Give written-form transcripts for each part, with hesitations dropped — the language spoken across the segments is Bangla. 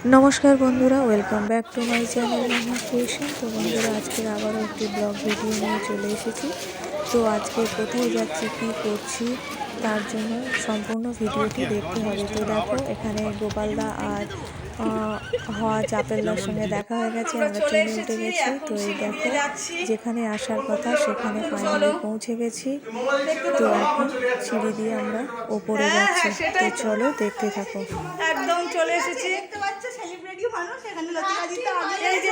নমস্কার বন্ধুরা, welcome back to my channel মামা ক্রিয়েশন। তো বন্ধুরা, আজকে আবারও একটি ব্লগ ভিডিও নিয়ে চলে এসেছি। তো আজকে কোথায় যাচ্ছি, কী করছি, তার জন্য সম্পূর্ণ ভিডিওটি দেখতে হবে। তো দেখো, এখানে গোপালদা আর হওয়া চাপেলদার সঙ্গে দেখা হয়ে গেছে, আমরা ট্রেনে উঠে গেছি। তো এই দেখো, যেখানে আসার কথা সেখানে ফাইনালি পৌঁছে গেছি। তো এখন সিঁড়ি দিয়ে আমরা ওপরে যাচ্ছি। তো চলো দেখতে থাকো। একদম চলে এসেছি। দেখতে পাচ্ছ সেলিব্রিটি মানুষ এখানে লতিকা দিতে হবে। এই যে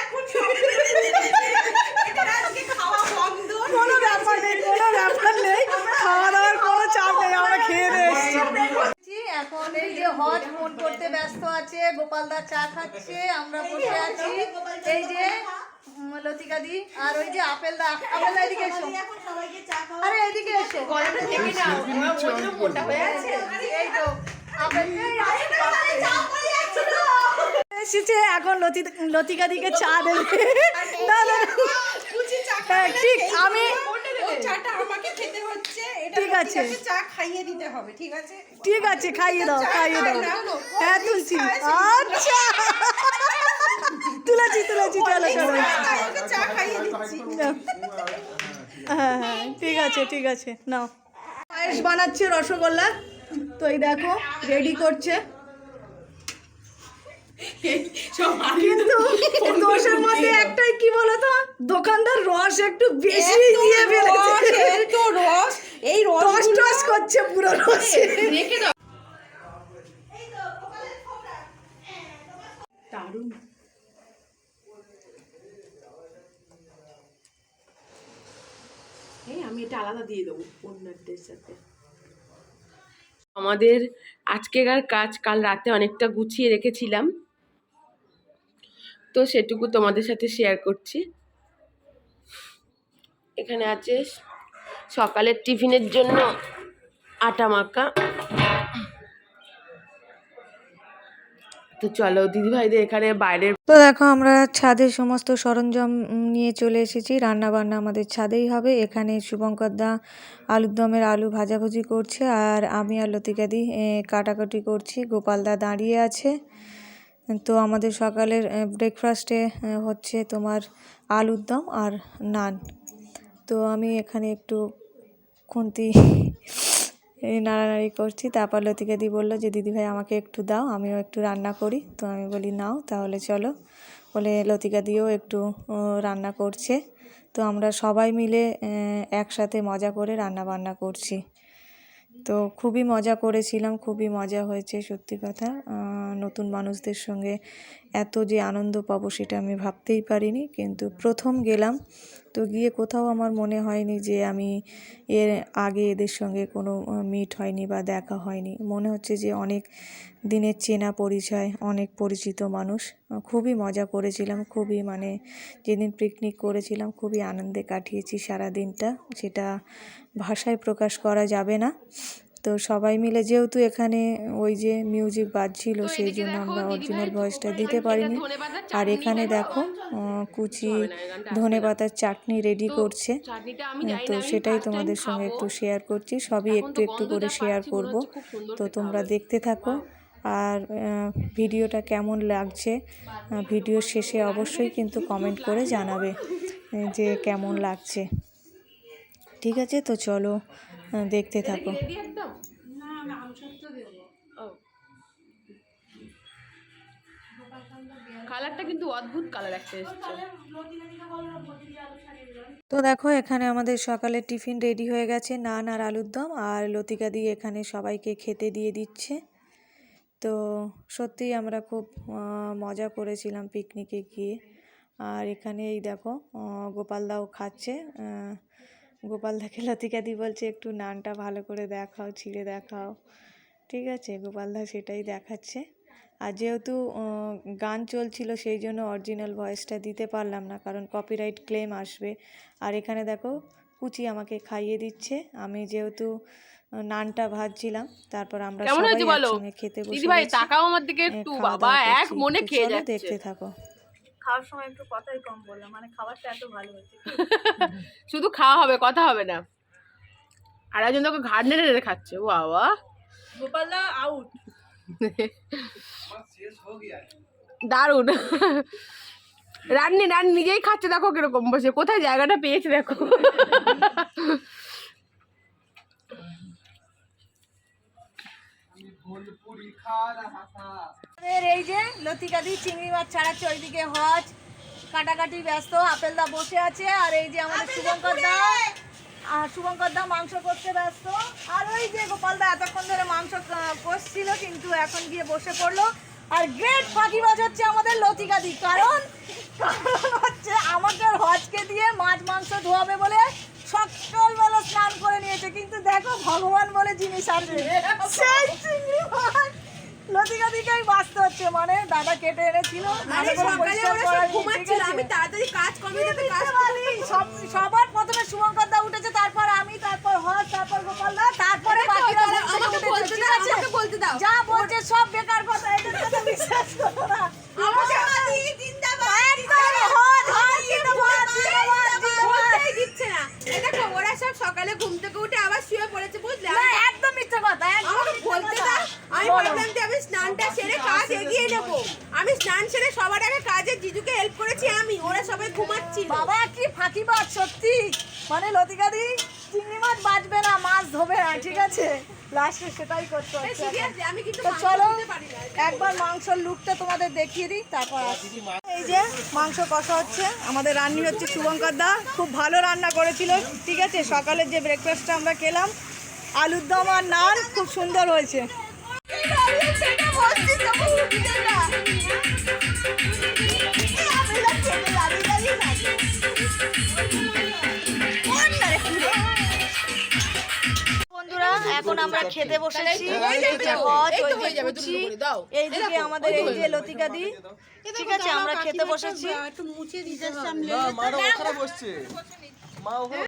এখন এটা আজকে খাওয়া বন্ধ। কোনো ব্যাপার নেই, কোনো ব্যাপার নেই, খাওয়া দাওয়ার কোনো চাপ নেই, আমরা খেয়ে এসেছি। এখন এই যে হজ ফোন করতে ব্যস্ত আছে, গোপালদা চা খাচ্ছে, আমরা বসে আছি। এই যে লতিকা দি আর ওই যে আপেলদা এদিকে এসো। আরে এদিকে এসো, গলাটা ঢেকে নাও, ওটা মোটা হয়ে আছে। এই তো এসেছে, এখন লতিকা দিকে চা দেবে। ঠিক, আমি ঠিক আছে, চা খাইয়ে দিতে হবে। ঠিক আছে, ঠিক আছে, খাইয়ে দাও, খাইয়ে দাও। হ্যাঁ তুলছি, আচ্ছা তুলেছি, চলো চলো, চা খাইয়ে দিচ্ছি। হ্যাঁ হ্যাঁ, ঠিক আছে, ঠিক আছে, নাও। পায়েস বানাচ্ছে, রসগোল্লা। তো এই দেখো রেডি করছে, কিন্তু দোষের মধ্যে একটাই, কি বলতো, দোকানদার রস একটু বেশি দিয়ে ফেলেছে। এত রস, এই রস টস করছে পুরো রস। রেখে দাও। দারুণ। আমি এটা আলাদা দিয়ে দেবো অন্যদের সাথে। আমাদের আজকেকার কাজ কাল রাতে অনেকটা গুছিয়ে রেখেছিলাম, তো সেটুকু তোমাদের সাথে শেয়ার করছি। এখানে আছে সকালের টিফিনের জন্য আটা মাখা। তো চলো দিদিভাইদের এখানে বাইরের। তো দেখো, আমরা ছাদে সমস্ত সরঞ্জাম নিয়ে চলে এসেছি। রান্না বান্না আমাদের ছাদেই হবে। এখানে শুভঙ্কর দা আলুর দমের আলু ভাজাভুজি করছে, আর আমি আর লতিকা দি কাটাকাটি করছি। গোপালদা দাঁড়িয়ে আছে। তো আমাদের সকালের ব্রেকফাস্টে হচ্ছে তোমার আলুর দম আর নান। তো আমি এখানে একটু খুন্তি নাড়ানাড়ি করছি। তারপর লতিকা দি বললো যে দিদিভাই আমাকে একটু দাও, আমিও একটু রান্না করি। তো আমি বলি নাও তাহলে চলো, বলে লতিকা দিয়েও একটু রান্না করছে। তো আমরা সবাই মিলে একসাথে মজা করে রান্না বান্না করছি। তো খুবই মজা করেছিলাম, খুবই মজা হয়েছে সত্যি কথা। নতুন মানুষদের সঙ্গে এত যে আনন্দ পাবো সেটা আমি ভাবতেই পারিনি। কিন্তু প্রথম গেলাম, তো গিয়ে কোথাও আমার মনে হয়নি যে আমি এর আগে এদের সঙ্গে কোনো মিট হয়নি বা দেখা হয়নি। মনে হচ্ছে যে অনেক দিনের চেনা পরিচয়, অনেক পরিচিত মানুষ। খুবই মজা করেছিলাম, খুবই মানে যেদিন পিকনিক করেছিলাম খুবই আনন্দে কাটিয়েছি সারা দিনটা, সেটা ভাষায় প্রকাশ করা যাবে না। তো সবাই মিলে, যেহেতু এখানে ওই যে মিউজিক বাজছিল, সেই জন্য আমরা অরিজিনাল ভয়েসটা দিতে পারিনি। আর এখানে দেখো কুচি ধনেপাতার চাটনি রেডি করছে। তো সেটাই তোমাদের সঙ্গে একটু শেয়ার করছি, সবই একটু একটু করে শেয়ার করব। তো তোমরা দেখতে থাকো, আর ভিডিওটা কেমন লাগছে ভিডিওর শেষে অবশ্যই কিন্তু কমেন্ট করে জানাবে যে কেমন লাগছে। ঠিক আছে, তো চলো দেখতে থাকো। কালারটা কিন্তু অদ্ভুত কালার একটা এসেছে। তো দেখো, এখানে আমাদের সকালে টিফিন রেডি হয়ে গেছে, নান আর আলুর দম, আর লতিকা দিয়ে এখানে সবাইকে খেতে দিয়ে দিচ্ছে। তো সত্যিই আমরা খুব মজা করেছিলাম পিকনিকে গিয়ে। আর এখানে এই দেখো গোপালদাও খাচ্ছে। গোপালদাকে লতিকা দি বলছে একটু নানটা ভালো করে দেখাও, ছিঁড়ে দেখাও। ঠিক আছে, গোপালদা সেটাই দেখাচ্ছে। আর যেহেতু গান চলছিল সেই জন্য অরিজিনাল ভয়েসটা দিতে পারলাম না, কারণ কপিরাইট ক্লেম আসবে। আর এখানে দেখো কুচি আমাকে খাইয়ে দিচ্ছে, আমি যেহেতু নানটা ভাজছিলাম। তারপর আমরা সবাই একসঙ্গে খেতে বসে দিদিভাই তাকাও আমার দিকে একটু, বাবা এক মনে খেয়ে যাচ্ছে। দেখতে থাকো। খাওয়ার সময় একটু কথাই কম বললাম, মানে খাবারটা এত ভালো হয়েছে। শুধু খাওয়া হবে, কথা হবে না। আর একজন তোকে ঘাড় নেড়ে নেড়ে খাচ্ছে, বাবা। গোপালদা আউট। দারুণ। রান্নি নিজেই খাচ্ছে, দেখো কিরকম বসে, কোথায় জায়গাটা পেয়েছে দেখো। এই যে লতিকাদি চিংড়ি মাছ ছাড়াচ্ছে, ওইদিকে হজ কাটাকাটি ব্যস্ত, আপেল দা বসে আছে, আর এই যে আমাদের শুভঙ্কর দা মাংস করতে ব্যস্ত, আর ওই যে গোপাল দা এতক্ষণ ধরে মাংস কষছিল কিন্তু এখন গিয়ে বসে পড়লো। আর গ্রেট ফাঁকিবাজ হচ্ছে আমাদের লতিকাদি, কারণ হচ্ছে আমাদের হজকে দিয়ে মাছ মাংস ধোয়াবে বলে সকালবেলা স্নান করে নিয়েছে, কিন্তু দেখো ভগবান বলে জিনিস আছে, সেই চিংড়ি মাছ লতিকাদিকেই বাঁচতে হচ্ছে, মানে দাদা কেটে এনেছিল, আমি তাড়াতাড়ি কাজ সবার প্রথমে শুভঙ্কর দা উঠেছে, তারপর আমি, তারপর হজ, তারপর গোপাল দা, তারপরে যা বলছে সব বেকার কথা, এদের কথা বিশ্বাস করো না। ওরা সব সকালে ঘুম থেকে উঠে আবার শুয়ে পড়েছে, বুঝলে? একদম মিথ্যে কথা, বলতে দাও। আমি ভাবলাম যে আমি স্নানটা সেরে কাজ এগিয়ে নেবো, আমি স্নান সেরে সবার আগে কাজে জিজুকে হেল্প করেছি আমি, ওরা সবাই ঘুমাচ্ছিল। বাবা কি ফাঁকিবাজ সত্যি, মানে লতিকাদি চিংড়ি মাছ বাঁচবে না, মাছ ধোবে না, ঠিক আছে, লাস্টে সেটাই করতে হচ্ছে। তো চলো একবার মাংসের লুকটা তোমাদের দেখিয়ে দিই, তারপর আসি। এই যে মাংস কষা হচ্ছে, আমাদের রান্নি হচ্ছে শুভঙ্কর দা, খুব ভালো রান্না করেছিল, ঠিক আছে, সকালের যে ব্রেকফাস্টটা আমরা খেলাম আলুর দম আর নান খুব সুন্দর হয়েছে। বন্ধুরা এখন আমরা খেতে বসেছি, এইদিকে হজ, ওইদিকে কুচি, এইদিকে আমাদের এই যে লতিকাদি, ঠিক আছে, আমরা খেতে বসেছি,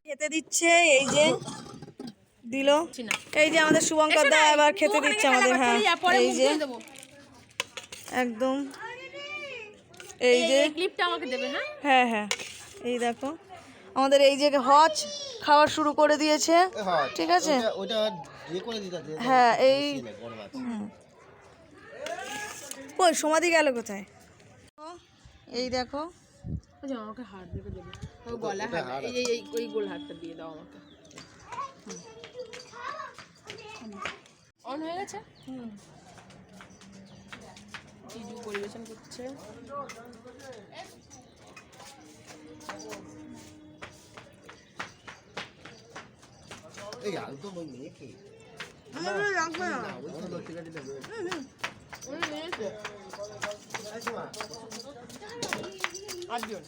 খেতে দিচ্ছে, এই যে দিল, এই যে আমাদের শুভঙ্কর দা এবার খেতে দিচ্ছে আমাদের, হ্যাঁ এই যে একদম, এই যে ক্লিপটা আমাকে দেবে। হ্যাঁ হ্যাঁ হ্যাঁ এই দেখো আমাদের এই যে হজ খাওয়া শুরু করে দিয়েছে, ঠিক আছে, হ্যাঁ এই কই সমাধি গেল কোথায়, এই দেখো আমাকে হাত দিয়ে দেবে, গলা হাত, এই ওই গোল হাতটা দিয়ে দাও আমাকে। অন হয়ে গেছে। জিজু পরিবেশন করছে। এই আলু তো বই নিয়ে কি লাগবে না, আটজন।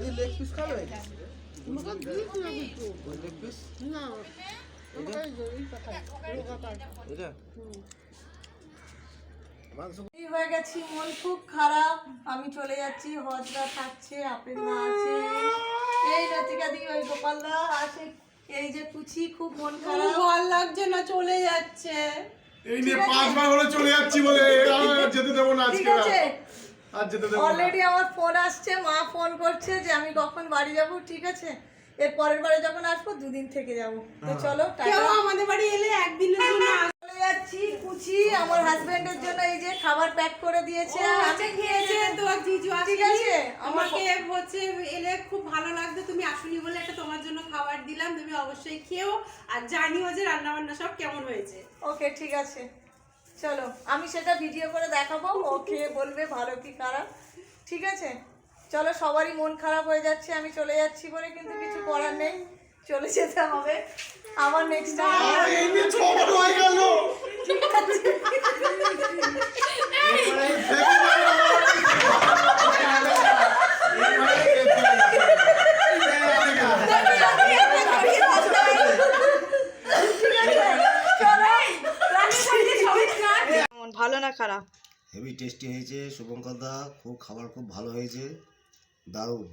এই লেগ পিস খাবে না এটা মাংস হয়ে গেছি, মন খুব খারাপ, আমি চলে যাচ্ছি, হজরা থাকছে, আপেল মা আছে, এই লতিকাদি, ওই গোপাল দা আছে, এই যে কুচি, খুব মন খারাপ, ভালো লাগছে না, চলে যাচ্ছে, এই নিয়ে 5 বার হলো চলে যাচ্ছি বলে আর যেতে দেব না আজকে, ঠিক আছে, আর যেতে দেব না। অলরেডি আমার ফোন আসছে, মা ফোন করছে যে আমি কখন বাড়ি যাব, ঠিক আছে, এর পরের বারে যখন আসবো 2 দিন থেকে যাব, তো চলো টাটা। আমাদের বাড়ি এলে একদিনের জন্য চলে যাচ্ছি, কুচি আমার হাজবেন্ডের জন্য এই যে খাবার প্যাক করে দিয়েছে, আমি খেয়েছে তো জিজু, ঠিক আছে, আমাকে হচ্ছে এলে খুব ভালো লাগতো, তুমি আসুনি বলে একটা তোমার জন্য খাবার দিলাম, তুমি অবশ্যই খেও, আর জানিও যে রান্না বান্না সব কেমন হয়েছে। ওকে ঠিক আছে, চলো আমি সেটা ভিডিও করে দেখাবো, ও খেয়ে বলবে ভালো কি খারাপ, ঠিক আছে, চলো সবারই মন খারাপ হয়ে যাচ্ছে, আমি চলে যাচ্ছি বলে, কিন্তু কিছু করার নেই, চলে যেতে হবে, আবার নেক্সট টাইম। এই নিয়ে 6 বার হয়ে গেল। ভালো না খারাপ? হেভি টেস্টি হয়েছে শুভঙ্কর দা, খুব খাবার খুব ভালো হয়েছে, দারুণ।